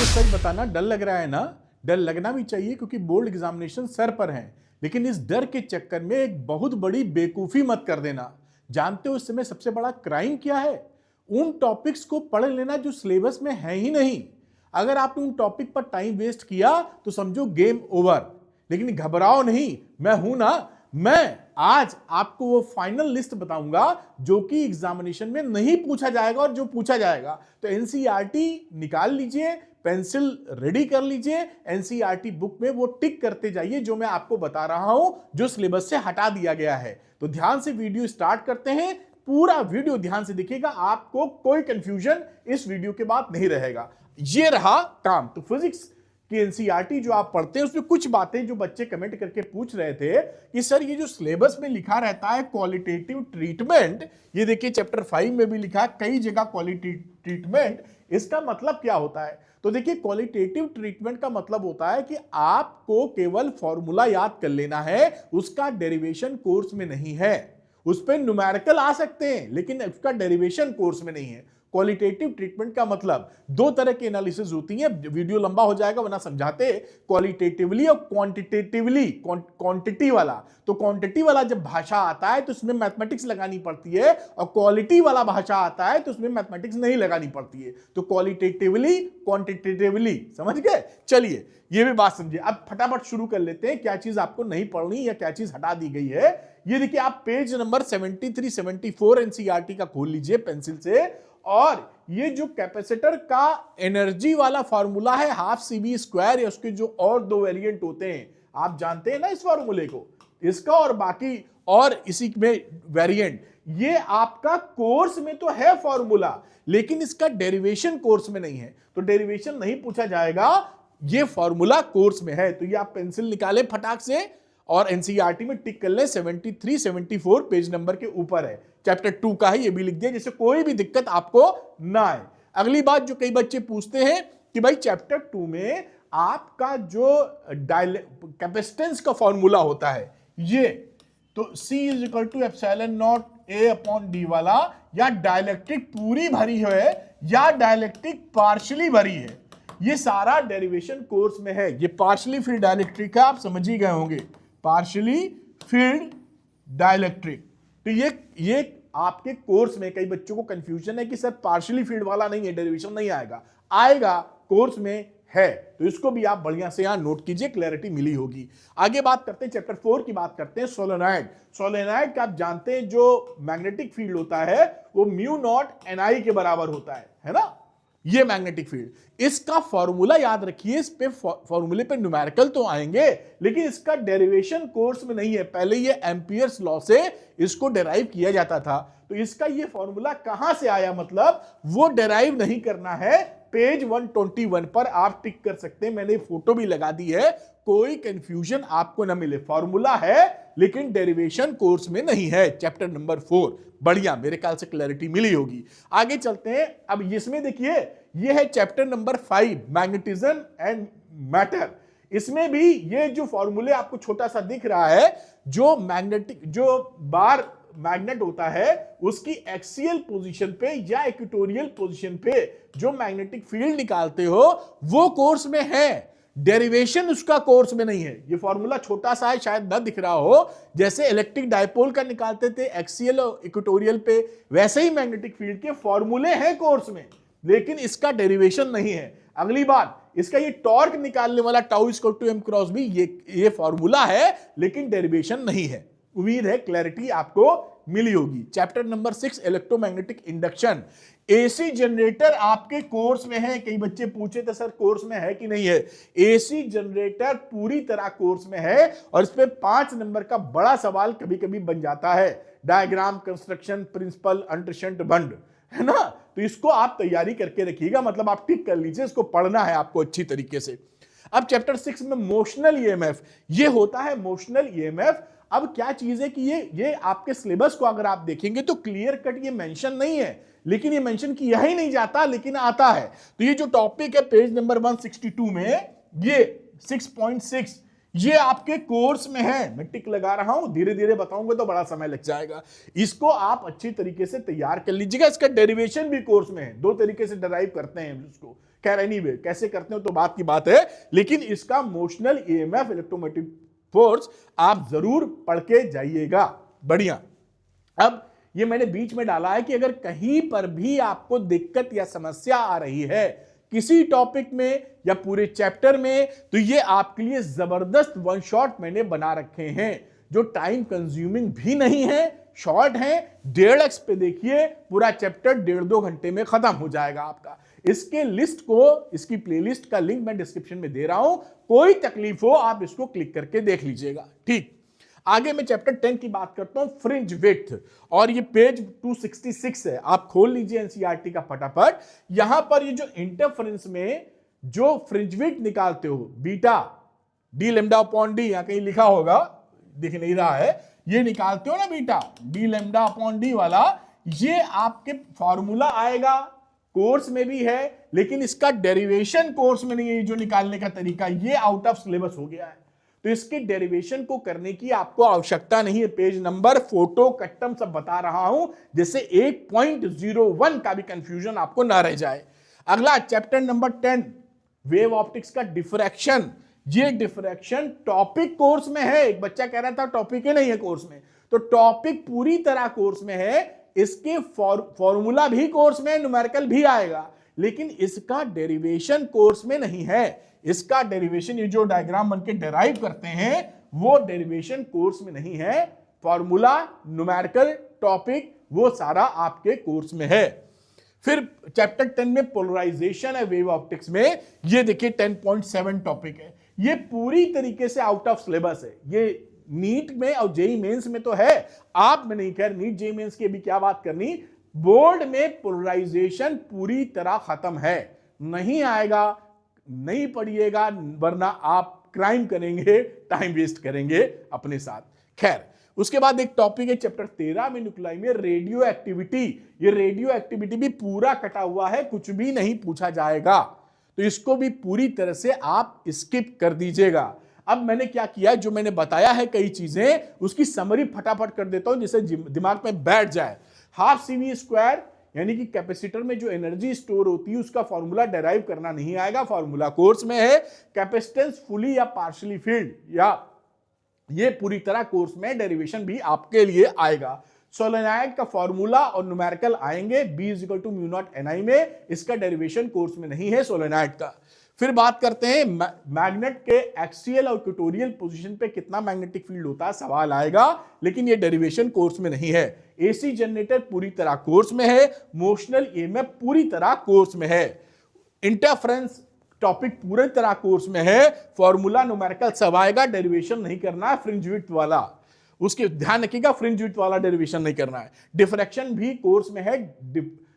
तो सच बताना डर लग रहा है ना? डर लगना भी चाहिए क्योंकि बोर्ड एग्जामिनेशन सर पर है, लेकिन इस डर के चक्कर में एक बहुत बड़ी बेवकूफी मत कर देना। जानते हो इस समय सबसे बड़ा क्राइम क्या है? उन टॉपिक्स को पढ़ लेना जो सिलेबस में है ही नहीं। अगर आपने उन टॉपिक पर टाइम वेस्ट किया तो समझो गेम ओवर। लेकिन घबराओ नहीं, मैं हूं ना। मैं आज आपको वो फाइनल लिस्ट बताऊंगा जो कि एग्जामिनेशन में नहीं पूछा जाएगा, और जो पूछा जाएगा तो एनसीईआरटी निकाल लीजिए, पेंसिल रेडी कर लीजिए, एनसीईआरटी बुक में वो टिक करते जाइए जो मैं आपको बता रहा हूं, जो सिलेबस से हटा दिया गया है। तो ध्यान से वीडियो स्टार्ट करते हैं, पूरा वीडियो ध्यान से देखिएगा, आपको कोई कंफ्यूजन इस वीडियो के बाद नहीं रहेगा। ये रहा काम। तो फिजिक्स कि एनसीईआरटी जो आप पढ़ते हैं उसमें कुछ बातें जो बच्चे कमेंट करके पूछ रहे थे कि सर ये जो सिलेबस में लिखा रहता है क्वालिटेटिव ट्रीटमेंट, ये देखिए चैप्टर 5 में भी लिखा है कई जगह क्वालिटेटिव ट्रीटमेंट, इसका मतलब क्या होता है? तो देखिए क्वालिटेटिव ट्रीटमेंट का मतलब होता है कि आपको केवल फॉर्मूला याद कर लेना है, उसका डेरिवेशन कोर्स में नहीं है। उस पर न्यूमेरिकल आ सकते हैं लेकिन उसका डेरिवेशन कोर्स में नहीं है। क्वालिटेटिव ट्रीटमेंट का मतलब दो तरह की एनालिसिस होती है, वीडियो लंबा हो जाएगा वरना समझाते, क्वालिटेटिवली और क्वांटिटेटिवली। क्वांटिटी वाला, तो क्वांटिटी वाला जब भाषा आता है तो उसमें मैथमेटिक्स लगानी पड़ती है, और क्वालिटी वाला भाषा आता है तो उसमें मैथमेटिक्स नहीं लगानी पड़ती है। तो क्वालिटेटिवली क्वांटिटेटिवली, समझ गए? चलिए ये भी बात समझिए। अब फटाफट शुरू कर लेते हैं, क्या चीज आपको नहीं पढ़नी या क्या चीज हटा दी गई है। ये देखिए आप पेज नंबर 73 74 एनसीईआरटी का खोल लीजिए पेंसिल से, और ये जो कैपेसिटर का एनर्जी वाला फॉर्मूला है हाफ सीबी स्क्वायर, या उसके जो और दो वेरिएंट होते हैं, आप जानते हैं ना इस फॉर्मूले को, इसका और बाकी और इसी में वेरिएंट, ये आपका कोर्स में तो है फॉर्मूला, लेकिन इसका डेरिवेशन कोर्स में नहीं है। तो डेरिवेशन नहीं पूछा जाएगा, ये फॉर्मूला कोर्स में है। तो ये आप पेंसिल निकाले फटाक से और एनसीईआरटी में टिक कर ले, 73 74 पेज नंबर के ऊपर है, चैप्टर 2 का है, ये भी लिख दिया जिससे कोई भी दिक्कत आपको ना आए। अगली बात जो कई बच्चे पूछते हैं कि भाई चैप्टर 2 में आपका जो कैपेसिटेंस का फॉर्मूला होता है ये, तो C is equal to epsilon not A upon D वाला, या डाइलेक्ट्रिक पूरी भरी है या डाइलेक्ट्रिक पार्शियली भरी है, ये सारा डेरिवेशन कोर्स में है। ये पार्शियली फील्ड डाइलेक्ट्रिक है, आप समझ ही गए होंगे, पार्शियली फील्ड डाइलेक्ट्रिक। तो ये आपके कोर्स में कई बच्चों को कंफ्यूजन है कि सर पार्शियली फील्ड वाला नहीं है, डेरिवेशन नहीं आएगा, आएगा, कोर्स में है। तो इसको भी आप बढ़िया से यहां नोट कीजिए, क्लैरिटी मिली होगी। आगे बात करते हैं चैप्टर 4 की, बात करते हैं सोलेनॉइड। सोलेनॉइड का आप जानते हैं जो मैग्नेटिक फील्ड होता है वो म्यू नॉट एनआई के बराबर होता है ना, ये मैग्नेटिक फील्ड। इसका फॉर्मूला याद रखिए, इस पे फॉर्मूले पे न्यूमेरिकल तो आएंगे लेकिन इसका डेरिवेशन कोर्स में नहीं है। पहले ये एम्पियर्स लॉ से इसको डेराइव किया जाता था, तो इसका ये फॉर्मूला कहां से आया, मतलब वो डेराइव नहीं करना है। पेज 121 पर आप टिक कर सकते हैं, मैंने फोटो भी लगा दी है, कोई कंफ्यूजन आपको ना मिले। फॉर्मूला है लेकिन डेरिवेशन कोर्स में नहीं है, चैप्टर नंबर 4। बढ़िया, मेरे ख्याल से क्लैरिटी मिली होगी। आगे चलते हैं। अब इसमें देखिए ये है chapter number 5, magnetism and matter. इसमें भी ये जो फॉर्मूले आपको छोटा सा दिख रहा है, जो मैग्नेटिक जो बार मैग्नेट होता है उसकी एक्सियल पोजीशन पे या इक्वेटोरियल पोजीशन पे जो मैग्नेटिक फील्ड निकालते हो वो कोर्स में है, डेरिवेशन उसका कोर्स में नहीं है। ये फॉर्मूला छोटा सा है, शायद न दिख रहा हो, जैसे इलेक्ट्रिक डायपोल का निकालते थे एक्सियल और इक्वेटोरियल पे, वैसे ही मैग्नेटिक फील्ड के फॉर्मूले हैं कोर्स में, लेकिन इसका डेरिवेशन नहीं है। अगली बात, इसका ये टॉर्क निकालने वाला tau equal to M cross भी ये फॉर्मूला है लेकिन डेरिवेशन नहीं है। उम्मीद है क्लैरिटी आपको मिली होगी। Chapter number 6, electromagnetic induction. AC generator आपके कोर्स में है, कई बच्चे पूछे थे सर कोर्स में है कि नहीं है। एसी जनरेटर पूरी तरह कोर्स में है, और इस पे 5 नंबर का बड़ा सवाल कभी कभी बन जाता है, डायग्राम, कंस्ट्रक्शन, प्रिंसिपल, अंडरस्टैंड, बंड, है ना। तो इसको आप तैयारी करके रखिएगा, मतलब आप टिक कर लीजिए, इसको पढ़ना है आपको अच्छी तरीके से। अब चैप्टर 6 में मोशनल ईएमएफ, ये होता है मोशनल ईएमएफ। अब क्या चीज है कि ये आपके सिलेबस को अगर आप देखेंगे तो क्लियर कट ये मेंशन नहीं है, लेकिन ये मेंशन किया ही नहीं जाता लेकिन आता है। तो ये जो टॉपिक है पेज नंबर 162 में, ये 6.6, ये आपके कोर्स में है, मैं टिक लगा रहा हूं, धीरे धीरे बताऊंगा तो बड़ा समय लग जाएगा। इसको आप अच्छी तरीके से तैयार कर लीजिएगा। इसका डेरिवेशन भी कोर्स में है, 2 तरीके से डराइव करते हैं इसको। खैर एनीवे कैसे करते हो तो बात की बात है, लेकिन इसका मोशनल ईएमएफ इलेक्ट्रोमोटिव फोर्स आप जरूर पढ़ के जाइएगा। बढ़िया। अब ये मैंने बीच में डाला है कि अगर कहीं पर भी आपको दिक्कत या समस्या आ रही है किसी टॉपिक में या पूरे चैप्टर में, तो ये आपके लिए जबरदस्त वन शॉट मैंने बना रखे हैं जो टाइम कंज्यूमिंग भी नहीं है, शॉर्ट है। 1.5x पे देखिए, पूरा चैप्टर 1.5-2 घंटे में खत्म हो जाएगा आपका। इसके लिस्ट को, इसकी प्लेलिस्ट का लिंक मैं डिस्क्रिप्शन में दे रहा हूं, कोई तकलीफ हो आप इसको क्लिक करके देख लीजिएगा। ठीक, आगे मैं चैप्टर 10 की बात करता हूं, फ्रिंज विड्थ, और ये पेज 266 है, आप खोल लीजिए एनसीईआरटी का फटाफट। यहां पर ये जो इंटरफेरेंस में जो फ्रिंज विड्थ निकालते हो, beta D lambda upon D, यहां कहीं लिखा होगा, दिख नहीं रहा है, ये निकालते हो ना beta D lambda upon D वाला, ये आपके फॉर्मूला आएगा, कोर्स में भी है, लेकिन इसका डेरिवेशन कोर्स में नहीं है। जो निकालने का तरीका ये आउट ऑफ सिलेबस हो गया है, तो इसके डेरिवेशन को करने की आपको आवश्यकता नहीं है। पेज नंबर, फोटो, कट्टम सब बता रहा हूं, जिससे 8.01 का भी कंफ्यूजन आपको ना रह जाए। अगला चैप्टर नंबर 10, वेव ऑप्टिक्स का डिफ्रैक्शन। ये डिफ्रैक्शन टॉपिक कोर्स में है। एक बच्चा कह रहा था टॉपिक ही नहीं है कोर्स में, तो टॉपिक पूरी तरह कोर्स में है। इसके फॉर्मूला भी कोर्स में, न्यूमेरिकल भी आएगा, लेकिन इसका डेरिवेशन कोर्स में नहीं है। इसका डेरिवेशन, ये जो डायग्राम बनके डेराइव करते हैं, वो डेरिवेशन कोर्स में नहीं है। फॉर्मूला, न्यूमेरिकल, टॉपिक, वो सारा आपके कोर्स में है। फिर चैप्टर 10 में पोलराइजेशन है वेव ऑप्टिक्स में, ये देखिए 10.7 टॉपिक है। ये पूरी तरीके से आउट ऑफ सिलेबस है। ये नीट में और जेई मेंस में तो है, आप में नहीं। खैर नीट जेई मेंस की भी क्या बात करनी, बोर्ड में पोलराइजेशन पूरी तरह खत्म है, नहीं आएगा, नहीं पढ़िएगा, वरना आप क्राइम करेंगे, टाइम वेस्ट करेंगे अपने साथ। खैर उसके बाद एक टॉपिक है चैप्टर 13 में, न्यूक्लियाई में रेडियो एक्टिविटी। ये रेडियो एक्टिविटी भी पूरा कटा हुआ है, कुछ भी नहीं पूछा जाएगा, तो इसको भी पूरी तरह से आप स्किप कर दीजिएगा। अब मैंने क्या किया, जो मैंने बताया है कई चीजें, उसकी समरी फटाफट कर देता हूं जिससे दिमाग में बैठ जाए। हाफ CV स्क्वायर, यानी कि कैपेसिटर में जो एनर्जी स्टोर होती है उसका फॉर्मूला डेराइव करना नहीं आएगा, फॉर्मूला कोर्स में है। कैपेसिटेंस फुली या पार्शियली फील्ड, या ये पूरी तरह कोर्स में, डेरिवेशन भी आपके लिए आएगा। सोलेनॉइड का फॉर्मूला और न्यूमेरिकल आएंगे B = μ0 Ni में, इसका डेरिवेशन कोर्स में नहीं है सोलेनॉइड का। फिर बात करते हैं मैग्नेट के एक्सियल और इक्वेटोरियल पोजीशन पे कितना मैग्नेटिक फील्ड होता है, सवाल आएगा, लेकिन ये डेरिवेशन कोर्स में नहीं है। AC जनरेटर पूरी तरह कोर्स में है। मोशनल EMF पूरी तरह कोर्स में है। इंटरफेरेंस टॉपिक पूरी तरह कोर्स में है। फॉर्मूला, न्यूमेरिकल सब आएगा, डेरिवेशन नहीं करना है। फ्रिंज विड्थ वाला, उसके ध्यान रखिएगा, फ्रिंज विड्थ वाला डेरिवेशन नहीं करना है। डिफ्रैक्शन भी कोर्स में है,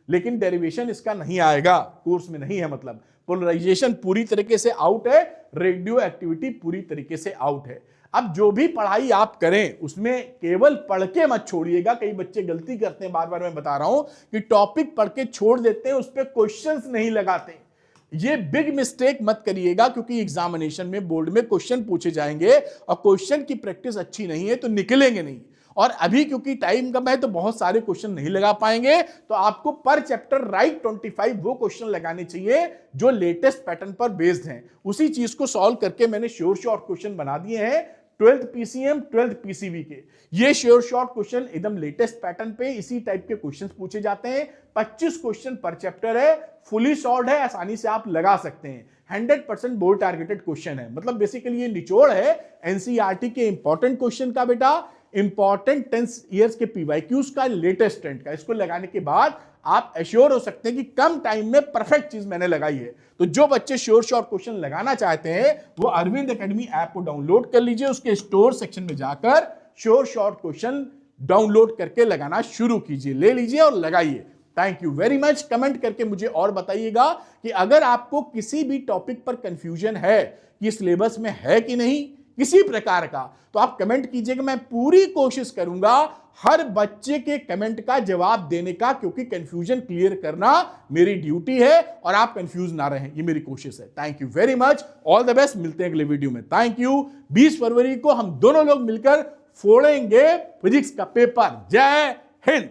लेकिन डेरिवेशन इसका नहीं आएगा, कोर्स में नहीं है। मतलब पोलराइजेशन पूरी तरीके से आउट है, रेडियो एक्टिविटी पूरी तरीके से आउट है। अब जो भी पढ़ाई आप करें उसमें केवल पढ़ के मत छोड़िएगा। कई बच्चे गलती करते हैं, बार बार मैं बता रहा हूं, कि टॉपिक पढ़ के छोड़ देते हैं, उस पर क्वेश्चंस नहीं लगाते। ये बिग मिस्टेक मत करिएगा, क्योंकि एग्जामिनेशन में, बोर्ड में क्वेश्चन पूछे जाएंगे और क्वेश्चन की प्रैक्टिस अच्छी नहीं है तो निकलेंगे नहीं। और अभी क्योंकि टाइम कम है तो बहुत सारे क्वेश्चन नहीं लगा पाएंगे, तो आपको पर चैप्टर राइट 25 वो क्वेश्चन लगाने चाहिए जो लेटेस्ट पैटर्न पर बेस्ड हैं। उसी चीज को सॉल्व करके मैंने श्योर शॉर्ट क्वेश्चन बना दिए हैं 12th PCM 12th PCB के। ये श्योर शॉर्ट क्वेश्चन एकदम लेटेस्ट पैटर्न पे इसी टाइप के क्वेश्चंस पूछे जाते हैं। 25 क्वेश्चन पर चैप्टर है, फुली सॉल्व्ड है, आसानी से आप लगा सकते हैं। 100% बोर्ड टारगेटेड क्वेश्चन है। मतलब बेसिकली ये निचोड़ है एनसीईआरटी के इंपॉर्टेंट क्वेश्चन का बेटा, इंपॉर्टेंट 10 इयर्स के पीवाईक्यूज का, लेटेस्ट ट्रेंड का। इसको लगाने के बाद आप एश्योर हो सकते हैं कि कम टाइम में परफेक्ट चीज मैंने लगाई है। तो जो बच्चे श्योर शॉर्ट क्वेश्चन लगाना चाहते हैं वो अरविंद एकेडमी ऐप को डाउनलोड कर लीजिए, उसके स्टोर सेक्शन में जाकर श्योर शॉर्ट क्वेश्चन डाउनलोड करके लगाना शुरू कीजिए, ले लीजिए और लगाइए। Thank you very much. Comment करके मुझे और बताइएगा कि अगर आपको किसी भी टॉपिक पर कंफ्यूजन है, ये सिलेबस में है कि नहीं, किसी प्रकार का, तो आप कमेंट कीजिएगा। मैं पूरी कोशिश करूंगा हर बच्चे के कमेंट का जवाब देने का, क्योंकि कंफ्यूजन क्लियर करना मेरी ड्यूटी है और आप कंफ्यूज ना रहें, ये मेरी कोशिश है। Thank you very much, all the best, मिलते हैं अगले वीडियो में। Thank you. 20 फरवरी को हम दोनों लोग मिलकर फोड़ेंगे फिजिक्स का पेपर। जय हिंद।